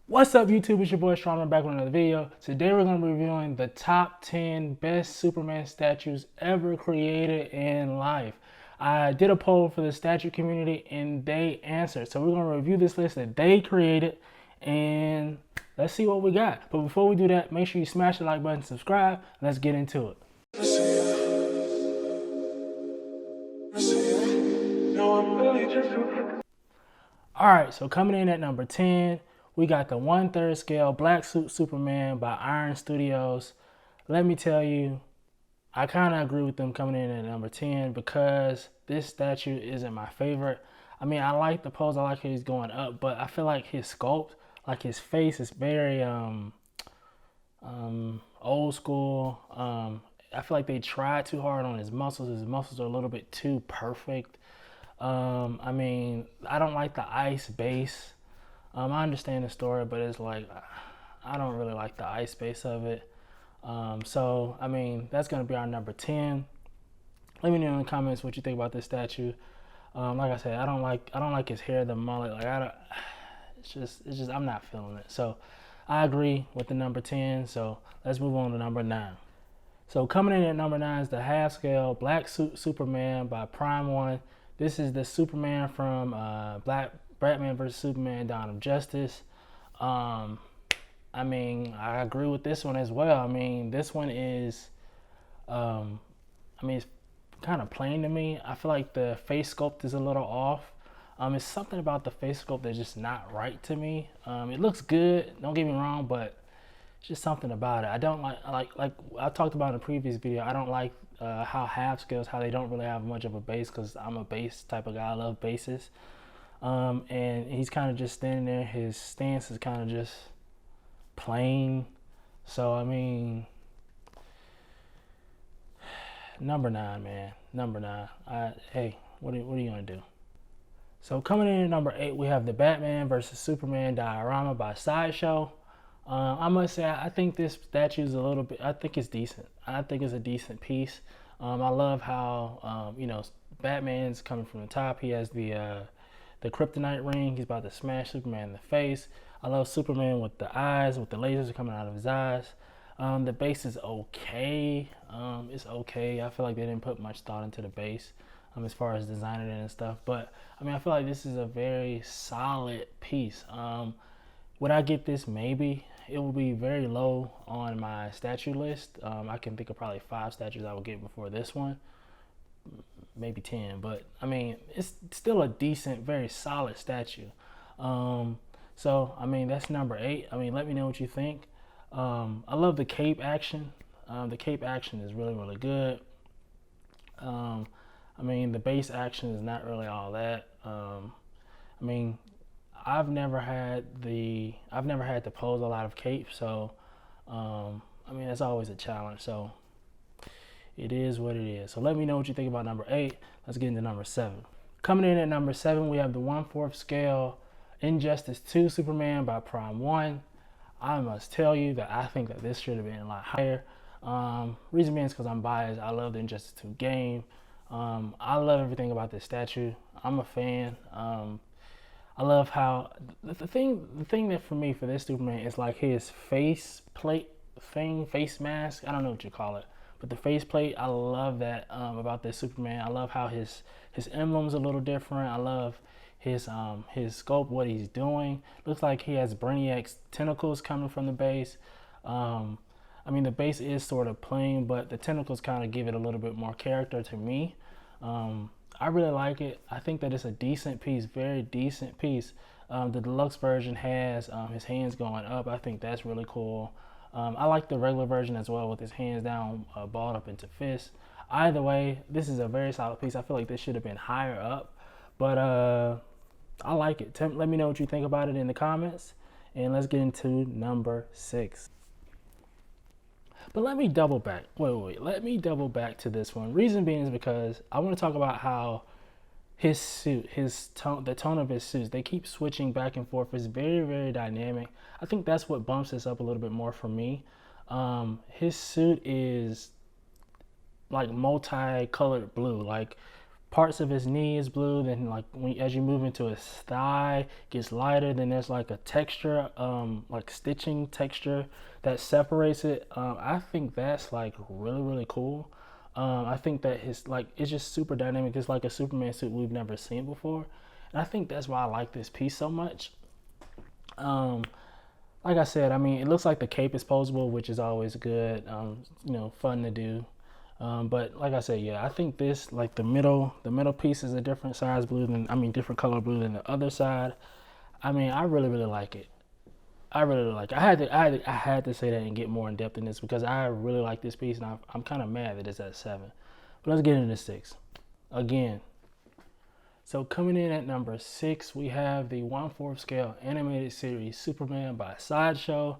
What's up, YouTube? It's your boy Strong. Back with another video. Today we're going to be reviewing the top 10 best Superman statues ever created in life. I did a poll for the statue community and they answered. So we're going to review this list that they created and let's see what we got. But before we do that, make sure you smash the like button, subscribe, and let's get into it. Alright, so coming in at number 10, we got the 1/3 scale Black Suit Superman by Iron Studios. Let me tell you, I kind of agree with them coming in at number 10 because this statue isn't my favorite. I mean, I like the pose, I like how he's going up, but I feel like his sculpt, like his face is very old school. I feel like they tried too hard on his muscles. His muscles are a little bit too perfect. I mean, I don't like the ice base. I understand the story, but it's like, I don't really like the ice base of it. So, I mean, that's going to be our number 10. Let me know in the comments what you think about this statue. Like I said, I don't like his hair, the mullet. Like, it's just, I'm not feeling it. So, I agree with the number 10. So, let's move on to number 9. So, coming in at number 9 is the half scale Black Suit Superman by Prime One. This is the Superman from Batman vs. Superman: Dawn of Justice. I mean, I agree with this one as well. I mean, this one is, I mean, it's kind of plain to me. I feel like the face sculpt is a little off. It's something about the face sculpt that's just not right to me. It looks good, don't get me wrong, but it's just something about it. I don't like I talked about in a previous video, I don't like how half scales, how they don't really have much of a base, because I'm a base type of guy. I love bases. And he's kind of just standing there. His stance is kind of just plain. So, I mean, number 9, man. Number 9. Hey, what are you going to do? So, coming in at number 8, we have the Batman vs. Superman diorama by Sideshow. I must say, I think this statue is a little bit, I think it's decent. I think it's a decent piece. I love how, you know, Batman's coming from the top. He has the kryptonite ring. He's about to smash Superman in the face. I love Superman with the eyes, with the lasers coming out of his eyes. The base is okay. It's okay. I feel like they didn't put much thought into the base as far as designing it and stuff. But, I mean, I feel like this is a very solid piece. Would I get this? Maybe. It will be very low on my statue list. I can think of probably 5 statues I would get before this one. Maybe 10. But, I mean, it's still a decent, very solid statue. So, I mean, that's number 8. I mean, let me know what you think. I love the cape action. The cape action is really, really good. I mean, the base action is not really all that. I mean, I've never had to pose a lot of capes, so I mean, that's always a challenge. So it is what it is. So let me know what you think about number 8. Let's get into number 7. Coming in at number 7, we have the 1/4 scale Injustice 2 Superman by Prime One. I must tell you that I think that this should have been a lot higher. Reason being is because I'm biased. I love the Injustice 2 game. I love everything about this statue. I'm a fan. I love how the thing that for me for this Superman is like his face plate thing, face mask. I don't know what you call it, but the face plate. I love that about this Superman. I love how his emblem's a little different. I love his scope, what he's doing. Looks like he has Brainiac's tentacles coming from the base. I mean, the base is sort of plain, but the tentacles kind of give it a little bit more character to me. I really like it. I think that it's a decent piece, very decent piece. The deluxe version has his hands going up. I think that's really cool. I like the regular version as well with his hands down, balled up into fists. Either way, this is a very solid piece. I feel like this should have been higher up, but I like it. Let me know what you think about it in the comments, and let's get into number 6. But let me double back. Wait. Let me double back to this one. Reason being is because I want to talk about how his suit, the tone of his suits, they keep switching back and forth. It's very, very dynamic. I think that's what bumps this up a little bit more for me. His suit is like multicolored blue, like parts of his knee is blue. Then like as you move into his thigh, it gets lighter. Then there's like a texture, like stitching texture that separates it. I think that's like really cool. I think that his like it's just super dynamic. It's like a Superman suit we've never seen before, and I think that's why I like this piece so much. Um, like I said, I mean, it looks like the cape is posable, which is always good. Fun to do. But like I said, yeah, I think this like the middle piece is a different size blue than different color blue than the other side. I mean, I really like it. I really like it. I had to say that and get more in depth in this because I really like this piece, and I'm kind of mad that it's at 7. But let's get into 6 again. So coming in at number 6, we have the 1/4 scale animated series Superman by Sideshow.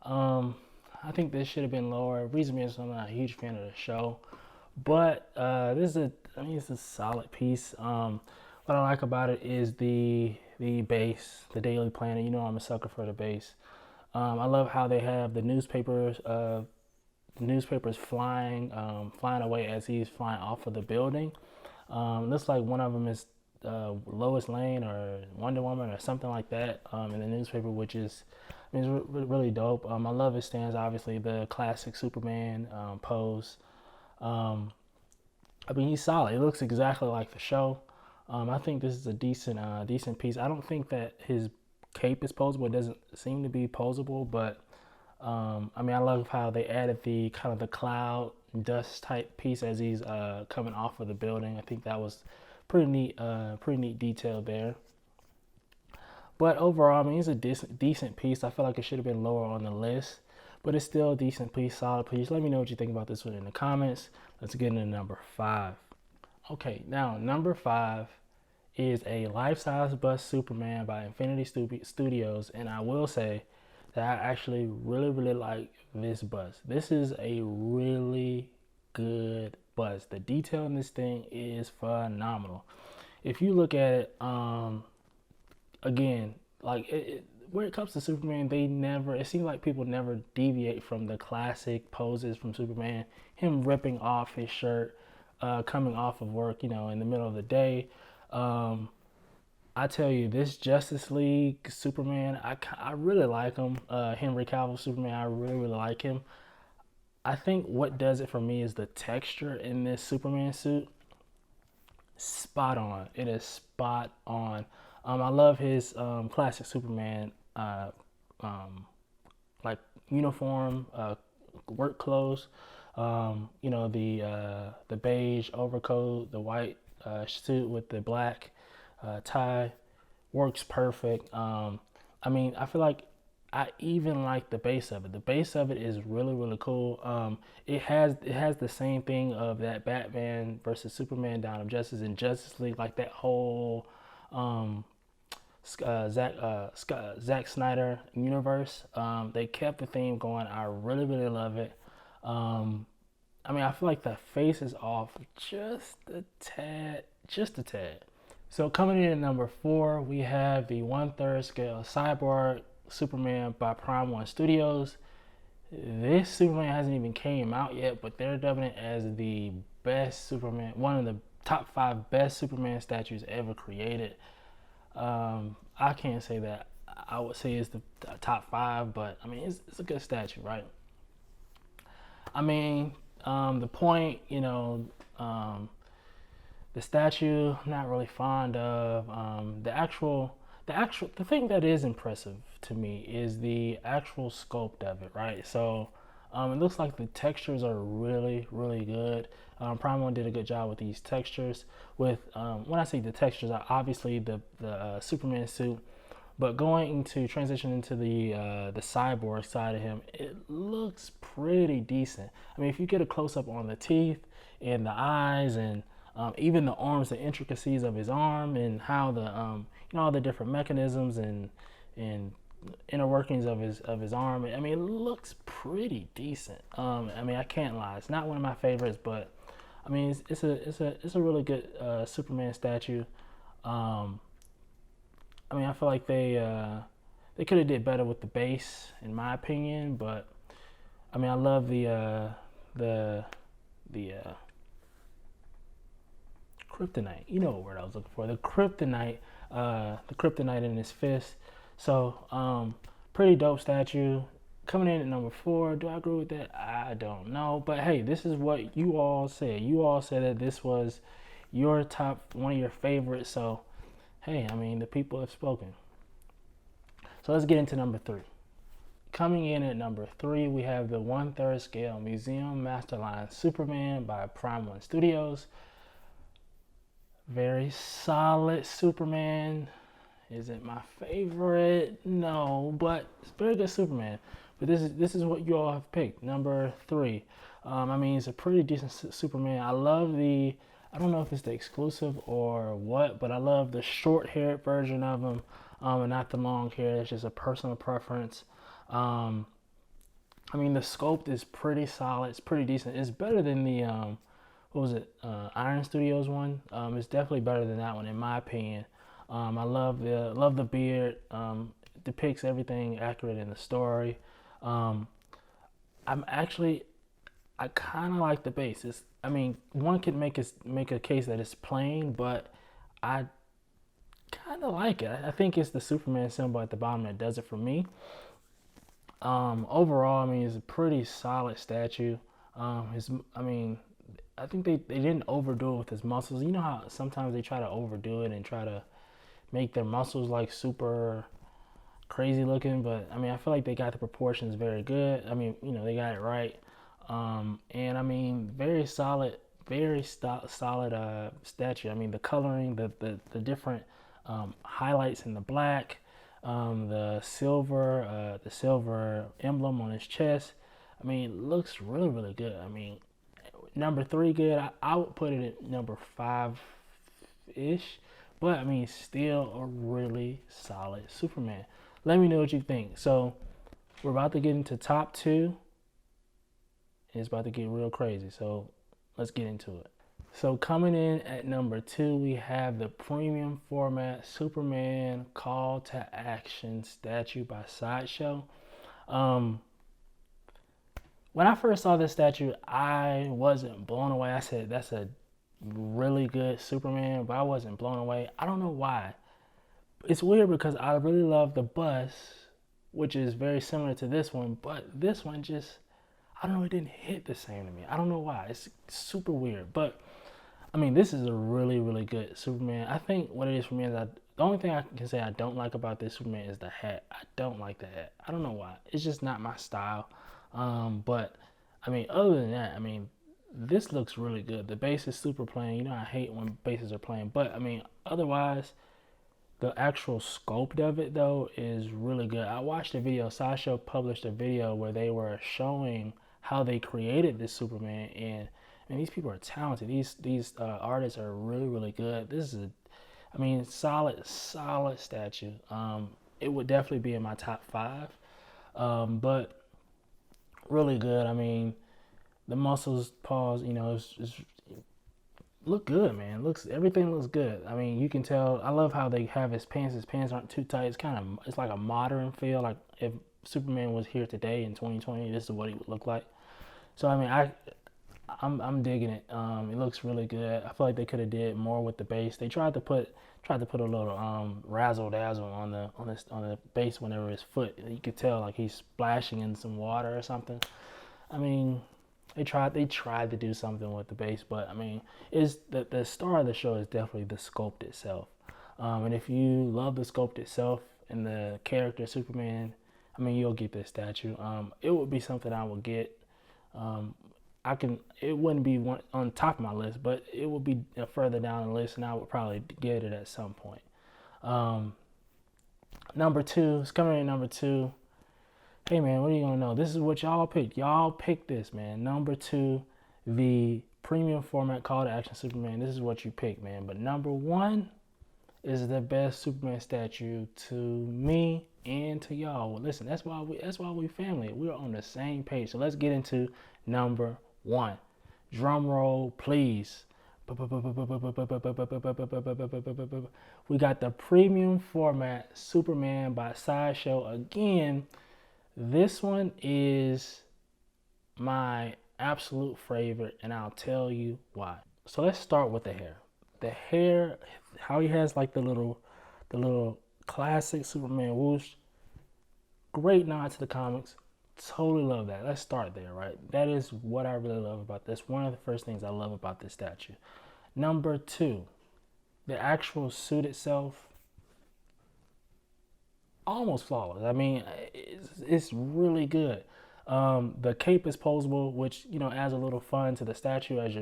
I think this should have been lower. Reason being, I'm not a huge fan of the show, but it's a solid piece. What I like about it is the base, the Daily Planet. You know, I'm a sucker for the base. I love how they have the newspapers flying away as he's flying off of the building. Looks like one of them is Lois Lane or Wonder Woman or something like that in the newspaper, which is really dope. I love his stance, obviously the classic Superman pose. He's solid. It looks exactly like the show. I think this is a decent piece. I don't think that his cape is posable. It doesn't seem to be posable, but I love how they added the kind of the cloud dust type piece as he's coming off of the building. I think that was pretty neat detail there. But overall, it's a decent piece. I feel like it should have been lower on the list, but it's still a decent piece, solid piece. Let me know what you think about this one in the comments. Let's get into number 5. Okay, now number 5 is a life-size bust Superman by Infinity Studios, and I will say that I actually really like this bust. This is a really good bust. The detail in this thing is phenomenal. If you look at it, again, like when it comes to Superman, it seems like people never deviate from the classic poses from Superman. Him ripping off his shirt, coming off of work, in the middle of the day. I tell you, this Justice League Superman, I really like him. Henry Cavill Superman, I really like him. I think what does it for me is the texture in this Superman suit. Spot on. It is spot on. I love his classic Superman like uniform, work clothes. The beige overcoat, the white suit with the black tie works perfect. I feel like I even like the base of it. The base of it is really cool. It has the same thing of that Batman versus Superman Dawn of Justice and Justice League, like that whole Zack Snyder universe. They kept the theme going. I really love it. I feel like the face is off just a tad. So coming in at number 4, we have the 1/3 scale Cyborg Superman by Prime One Studios. This Superman hasn't even came out yet, but they're dubbing it as the best Superman, one of the top 5 best Superman statues ever created. I can't say that I would say it's the top 5, but it's a good statue, right? The point, the statue, not really fond of. The thing that is impressive to me is the actual sculpt of it, right? So it looks like the textures are really good. Prime One did a good job with these textures. When I say the textures, obviously the Superman suit, but going to transition into the cyborg side of him, it looks pretty decent. If you get a close up on the teeth and the eyes and even the arms, the intricacies of his arm and how the all the different mechanisms and inner workings of his arm. It looks pretty decent. I can't lie. It's not one of my favorites, but it's a really good Superman statue. I feel like they could have did better with the base, in my opinion. But I love the kryptonite. You know what word I was looking for. The kryptonite in his fist. So, pretty dope statue. Coming in at number 4. Do I agree with that? I don't know. But hey, this is what you all said. You all said that this was your top, one of your favorites. So, hey, I mean, the people have spoken. So let's get into number 3. Coming in at number 3, we have the 1/3 scale Museum Masterline Superman by Prime One Studios. Very solid Superman. Is it my favorite? No, but it's very good Superman. But this is what you all have picked. Number 3. I mean, it's a pretty decent Superman. I love I don't know if it's the exclusive or what, but I love the short-haired version of him, and not the long hair. It's just a personal preference. I mean, the sculpt is pretty solid. It's pretty decent. It's better than the what was it? Iron Studios one. It's definitely better than that one in my opinion. I love the beard. Depicts everything accurate in the story. I kind of like the base. I mean, one could make a case that it's plain, but I kind of like it. I think it's the Superman symbol at the bottom that does it for me. Overall, I mean, it's a pretty solid statue. I mean, I think they didn't overdo it with his muscles. You know how sometimes they try to overdo it and try to make their muscles like super crazy looking, but I mean, I feel like they got the proportions very good. I mean, you know, they got it right. And I mean, very solid statue. I mean, the coloring, the different highlights in the black, the silver emblem on his chest. I mean, looks really, really good. I mean, number 3 good. I would put it at number 5-ish, but I mean, still a really solid Superman. Let me know what you think. So we're about to get into top 2. It's about to get real crazy. So let's get into it. So coming in at number 2, we have the premium format Superman Call to Action statue by Sideshow. When I first saw this statue, I wasn't blown away. I said, that's a really good Superman, but I wasn't blown away. I don't know why. It's weird because I really love the bus, which is very similar to this one, but this one just, I don't know, it didn't hit the same to me. I don't know why. It's super weird. But, I mean, this is a really, really good Superman. I think what it is for me is the only thing I can say I don't like about this Superman is the hat. I don't like the hat. I don't know why. It's just not my style. But, I mean, other than that, I mean, this looks really good. The base is super plain. You know, I hate when bases are plain. But, I mean, otherwise, the actual sculpt of it, though, is really good. I watched a video. Sideshow published a video where they were showing how they created this Superman. And these people are talented. These artists are really, really good. This is I mean, solid statue. It would definitely be in my top 5. But really good. I mean, the muscles, paws, you know, it's look good, man. Everything looks good. I mean, you can tell. I love how they have his pants. His pants aren't too tight. It's like a modern feel. Like if Superman was here today in 2020, this is what he would look like. So I mean, I'm digging it. It looks really good. I feel like they could have did more with the base. They tried to put a little razzle dazzle on the base whenever his foot. You could tell like he's splashing in some water or something. I mean, they tried to do something with the base, but I mean, is the star of the show is definitely the sculpt itself. And if you love the sculpt itself and the character Superman, I mean, you'll get this statue. It would be something I would get. It wouldn't be one on top of my list, but it would be further down the list, and I would probably get it at some point. Number 2, it's coming in number 2. Hey man, what are you gonna know? This is what y'all picked. Y'all picked this, man. Number 2, the premium format Call to Action Superman. This is what you picked, man. But number 1 is the best Superman statue to me and to y'all. Well, listen, that's why we family. We're on the same page. So let's get into number 1. Drum roll, please. We got the premium format Superman by Sideshow again. This one is my absolute favorite, and I'll tell you why. So let's start with the hair. the hair, how he has like the little classic Superman whoosh. Great nod to the comics. Totally love that. Let's start there, right? That is what I really love about this. One of the first things I love about this statue. Number two, the actual suit itself, almost flawless. I mean, it's really good. The cape is posable, which adds a little fun to the statue as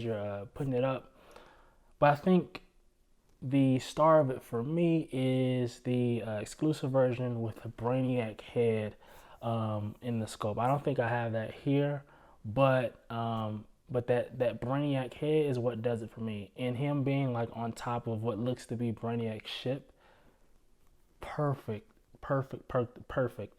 you're putting it up. But I think the star of it for me is the exclusive version with the Brainiac head in the scope. I don't think I have that here, but that Brainiac head is what does it for me. And him being like on top of what looks to be Brainiac's ship, perfect, perfect, perfect, perfect.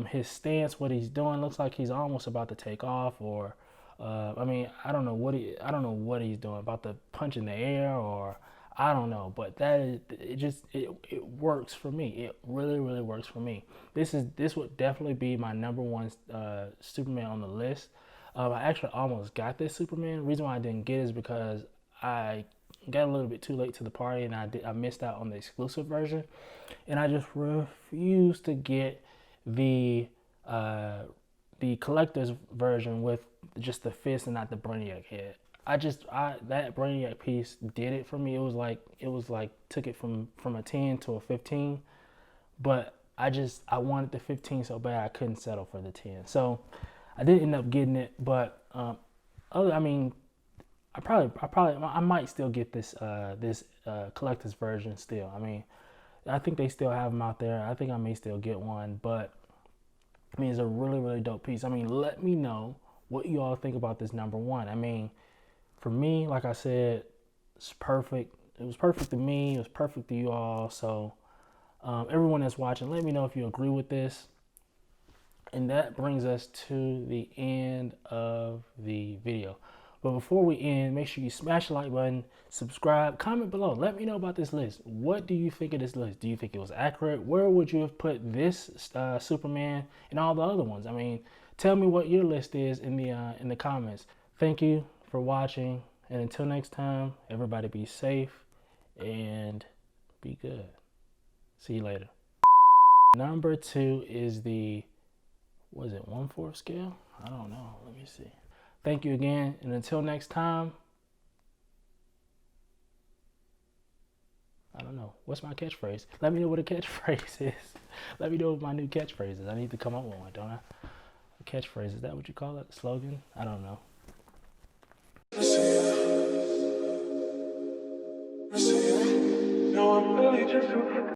His stance, what he's doing, looks like he's almost about to take off, or I mean, I don't know what he's doing, about to punch in the air, or I don't know, but it works for me. It really, really works for me. This would definitely be my number one Superman on the list. I actually almost got this Superman. The reason why I didn't get it is because I got a little bit too late to the party, and I missed out on the exclusive version, and I just refused to get the collector's version with just the fist and not the Brainiac head. That Brainiac piece did it for me. It was like took it from a 10 to a 15, but I wanted the 15 so bad I couldn't settle for the 10. So I did end up getting it, but I mean, I might still get this collector's version still. I mean, I think they still have them out there. I think I may still get one, but I mean, it's a really, really dope piece. I mean, let me know what you all think about this number one. I mean, for me, like I said, it's perfect. It was perfect to me. It was perfect to you all. So everyone that's watching, let me know if you agree with this. And that brings us to the end of the video. But before we end, make sure you smash the like button, subscribe, comment below. Let me know about this list. What do you think of this list? Do you think it was accurate? Where would you have put this Superman and all the other ones? I mean, tell me what your list is in the comments. Thank you for watching, and until next time, everybody be safe and be good. See you later. Number two is the, was it 1/4 scale? I don't know. Let me see. Thank you again, and until next time, I don't know. What's my catchphrase? Let me know what a catchphrase is. Let me know what my new catchphrase is. I need to come up with one, don't I? A catchphrase, is that what you call it? Slogan? I don't know. No, I'm really just